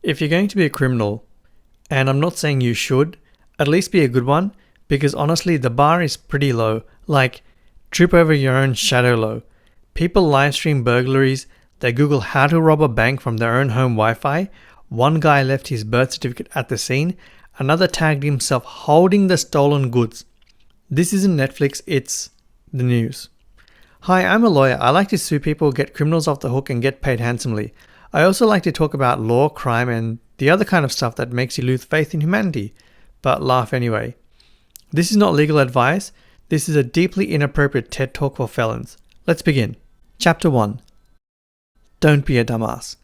If you're going to be a criminal, and I'm not saying you should, at least be a good one, because honestly the bar is pretty low, like trip over your own shadow low. People livestream burglaries, they Google how to rob a bank from their own home Wi-Fi. One guy left his birth certificate at the scene, another tagged himself holding the stolen goods. This isn't Netflix, it's the news. Hi, I'm a lawyer. I like to sue people, get criminals off the hook and get paid handsomely. I also like to talk about law, crime and the other kind of stuff that makes you lose faith in humanity. But laugh anyway. This is not legal advice. This is a deeply inappropriate TED Talk for felons. Let's begin. Chapter 1. Don't be a dumbass.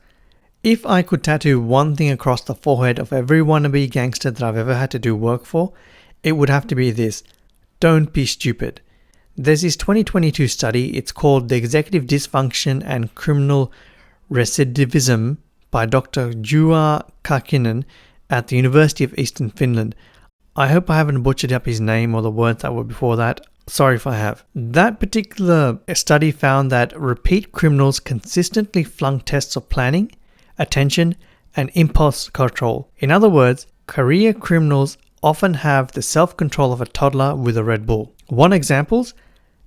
If I could tattoo one thing across the forehead of every wannabe gangster that I've ever had to do work for, it would have to be this. Don't be stupid. There's this 2022 study, it's called The Executive Dysfunction and Criminal Recidivism by Dr. Juha Kakinen at the University of Eastern Finland. I hope I haven't butchered up his name or the words that were before that. Sorry if I have. That particular study found that repeat criminals consistently flunk tests of planning, attention, and impulse control. In other words, career criminals often have the self-control of a toddler with a Red Bull. One example?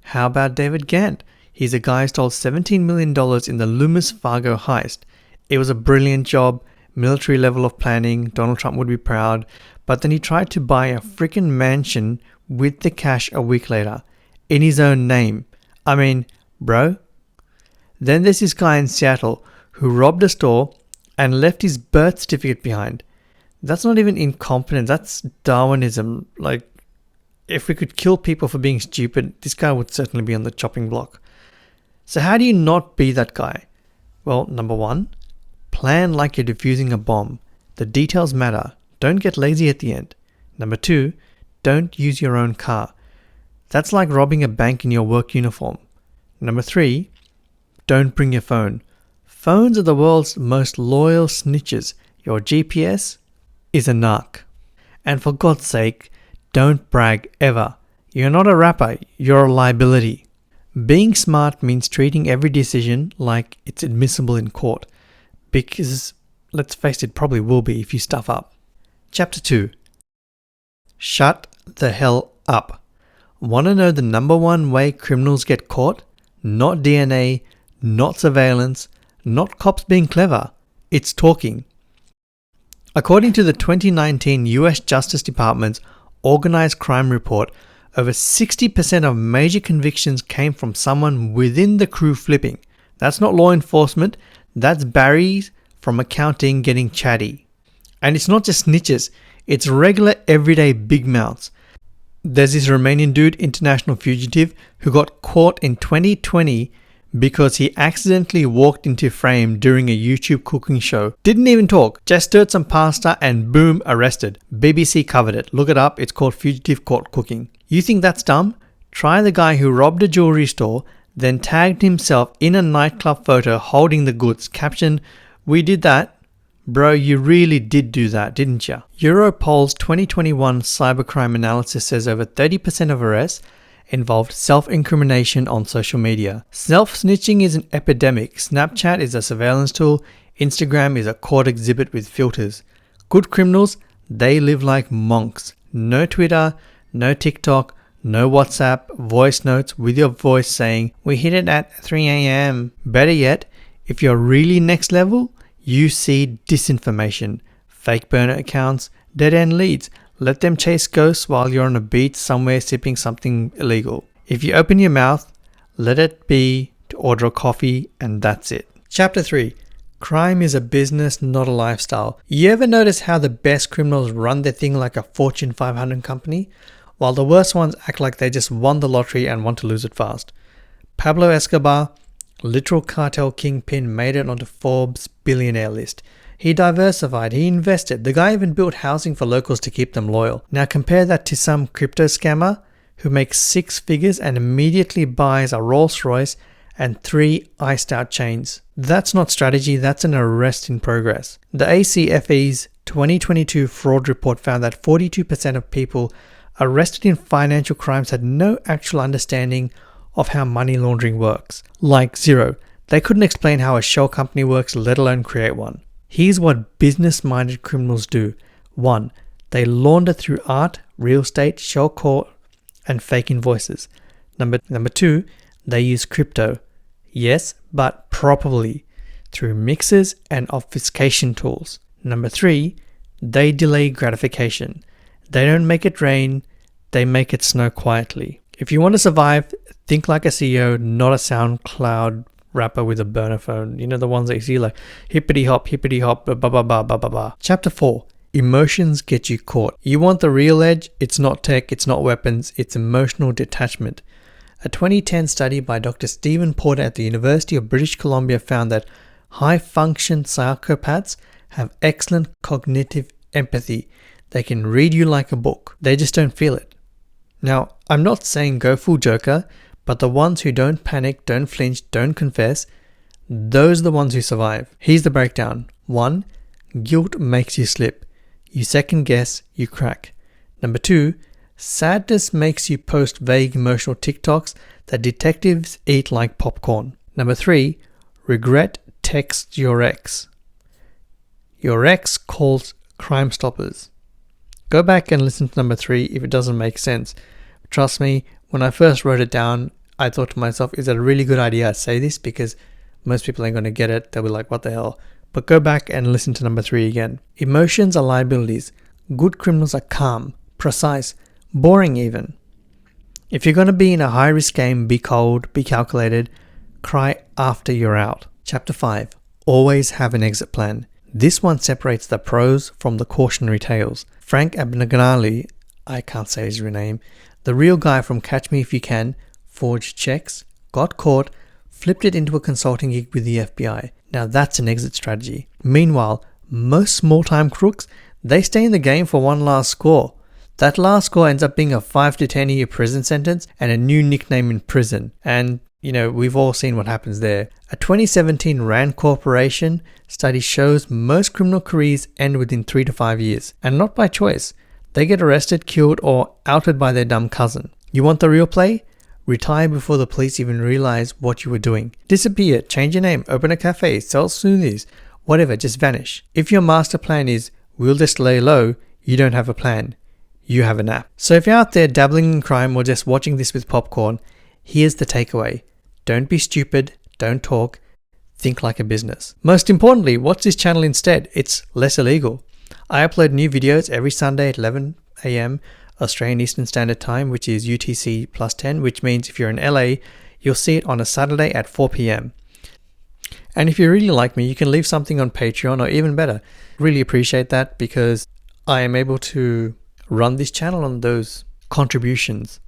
How about David Gant? He's a guy who stole $17 million in the Loomis Fargo heist. It was a brilliant job, military level of planning, Donald Trump would be proud, but then he tried to buy a freaking mansion with the cash a week later, in his own name. I mean, bro. Then there's this guy in Seattle who robbed a store and left his birth certificate behind. That's not even incompetence, that's Darwinism. Like, if we could kill people for being stupid, this guy would certainly be on the chopping block. So how do you not be that guy? Well, number one, plan like you're defusing a bomb. The details matter. Don't get lazy at the end. Number two, don't use your own car. That's like robbing a bank in your work uniform. Number three, don't bring your phone. Phones are the world's most loyal snitches. Your GPS is a narc. And for God's sake, don't brag ever. You're not a rapper, you're a liability. Being smart means treating every decision like it's admissible in court. Because, let's face it, probably will be if you stuff up. Chapter 2. Shut the hell up. Want to know the number one way criminals get caught? Not DNA, not surveillance, not cops being clever. It's talking. According to the 2019 US Justice Department's Organized Crime Report, over 60% of major convictions came from someone within the crew flipping. That's not law enforcement, that's Barry from accounting getting chatty. And it's not just snitches, it's regular everyday big mouths. There's this Romanian dude, international fugitive, who got caught in 2020 because he accidentally walked into frame during a YouTube cooking show. Didn't even talk, just stirred some pasta and boom, arrested. BBC covered it. Look it up, it's called fugitive court cooking. You think that's dumb? Try the guy who robbed a jewelry store, then tagged himself in a nightclub photo holding the goods. Caption, "We did that." Bro, you really did do that, didn't ya? Europol's 2021 cybercrime analysis says over 30% of arrests involved self-incrimination on social media. Self-snitching is an epidemic. Snapchat is a surveillance tool. Instagram is a court exhibit with filters. Good criminals, they live like monks. No Twitter, no TikTok, no WhatsApp, voice notes with your voice saying, "We hit it at 3 a.m. Better yet, if you're really next level, you see disinformation, fake burner accounts, dead-end leads. Let them chase ghosts while you're on a beach somewhere sipping something illegal. If you open your mouth, let it be to order a coffee and that's it. Chapter 3. Crime is a business, not a lifestyle. You ever notice how the best criminals run their thing like a Fortune 500 company, while the worst ones act like they just won the lottery and want to lose it fast? Pablo Escobar, literal cartel kingpin, made it onto Forbes' billionaire list. He diversified, he invested. The guy even built housing for locals to keep them loyal. Now compare that to some crypto scammer who makes 6 figures and immediately buys a Rolls Royce and 3 iced out chains. That's not strategy, that's an arrest in progress. The ACFE's 2022 fraud report found that 42% of people arrested in financial crimes had no actual understanding of how money laundering works. Like zero. They couldn't explain how a shell company works, let alone create one. Here's what business-minded criminals do. 1. They launder through art, real estate, shell code, and fake invoices. Number 2, they use crypto. Yes, but properly, through mixers and obfuscation tools. Number 3, they delay gratification. They don't make it rain, they make it snow quietly. If you want to survive, think like a CEO, not a SoundCloud rapper with a burner phone. You know, the ones that you see like hippity hop, ba ba ba ba ba ba. Chapter 4. Emotions get you caught. You want the real edge? It's not tech, it's not weapons, it's emotional detachment. A 2010 study by Dr. Stephen Porter at the University of British Columbia found that high-function psychopaths have excellent cognitive empathy. They can read you like a book. They just don't feel it. Now, I'm not saying go full Joker, but the ones who don't panic, don't flinch, don't confess, those are the ones who survive. Here's the breakdown. 1. Guilt makes you slip. You second guess, you crack. Number 2. Sadness makes you post vague emotional TikToks that detectives eat like popcorn. Number 3. Regret texts your ex. Your ex calls Crime Stoppers. Go back and listen to number 3 if it doesn't make sense. Trust me, when I first wrote it down, I thought to myself, is it a really good idea to say this? Because most people ain't going to get it. They'll be like, what the hell? But go back and listen to number 3 again. Emotions are liabilities. Good criminals are calm, precise, boring even. If you're going to be in a high-risk game, be cold, be calculated, cry after you're out. Chapter 5. Always have an exit plan. This one separates the pros from the cautionary tales. Frank Abagnale, I can't say his real name, the real guy from Catch Me If You Can, forged checks, got caught, flipped it into a consulting gig with the FBI. Now that's an exit strategy. Meanwhile, most small-time crooks, they stay in the game for one last score. That last score ends up being a 5 to 10 year prison sentence and a new nickname in prison. And, you know, we've all seen what happens there. A 2017 Rand Corporation study shows most criminal careers end within 3 to 5 years. And not by choice. They get arrested, killed, or outed by their dumb cousin. You want the real play? Retire before the police even realize what you were doing. Disappear, change your name, open a cafe, sell smoothies, whatever, just vanish. If your master plan is, we'll just lay low, you don't have a plan. You have a nap. So if you're out there dabbling in crime or just watching this with popcorn, here's the takeaway. Don't be stupid, don't talk, think like a business. Most importantly, watch this channel instead. It's less illegal. I upload new videos every Sunday at 11 AM Australian Eastern Standard Time, which is UTC plus 10, which means if you're in LA, you'll see it on a Saturday at 4 PM. And if you really like me, you can leave something on Patreon, or even better, really appreciate that because I am able to run this channel on those contributions.